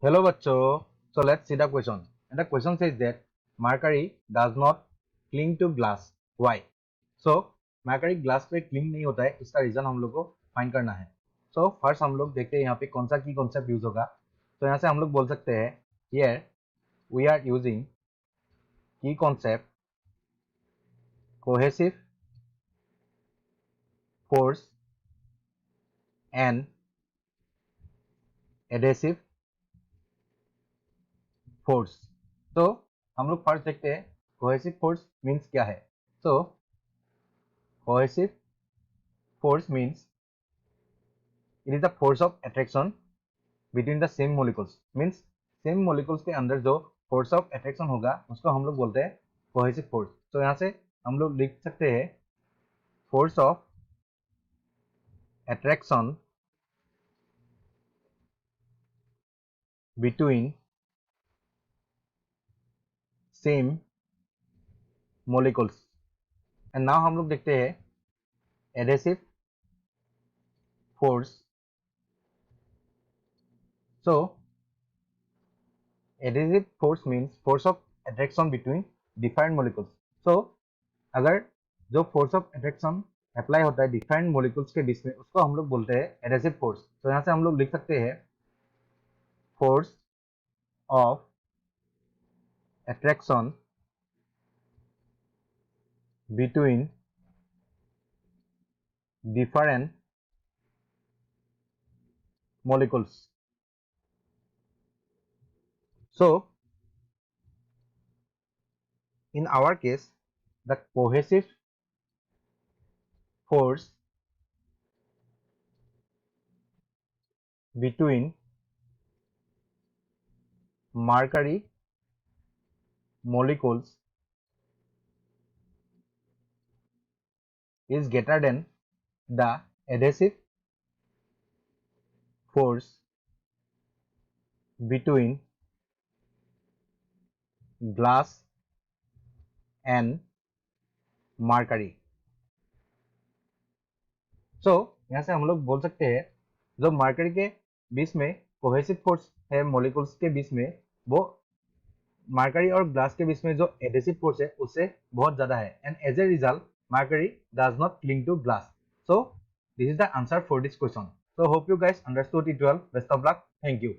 Hello, bachcho. So let's see the question. And the question says that mercury does not cling to glass. Why? So mercury glass पे cling नहीं होता है, इसका reason हम लोग को फाइंड करना है. So फर्स्ट हम लोग देखते हैं यहाँ पे कौन सा की कॉन्सेप्ट यूज होगा. तो यहाँ से हम लोग बोल सकते हैं here we are using key concept cohesive force and adhesive force. तो हम लोग फर्स्ट देखते हैं कोहेसिव फोर्स मीन्स क्या है. So cohesive force means it is the force of attraction between the same molecules. means same molecules के अंदर जो force of attraction होगा उसको हम लोग बोलते हैं cohesive force. तो यहाँ से हम लोग लिख सकते हैं force of attraction between same molecules. And now हम लोग देखते हैं adhesive force. So adhesive force means force of attraction between different molecules. So अगर जो फोर्स ऑफ अट्रैक्शन अप्लाई होता है डिफरेंट मॉलिक्यूल्स के बीच में उसको हम लोग बोलते हैं एडहेसिव फोर्स. तो यहाँ से हम लोग लिख सकते हैं force of attraction between different molecules. So in our case the cohesive force between mercury molecules is greater than the adhesive force between glass and mercury. So यहाँ से हम लोग बोल सकते हैं जो मरकरी के बीच में कोहेसिव फोर्स है मॉलिक्यूल्स के बीच में वो मरकरी और ग्लास के बीच में जो एडहेसिव फोर्स है उससे बहुत ज्यादा है. And as a result mercury does not cling to glass. So this is the answer for this question. So hope you guys understood it well. Best of luck. Thank you.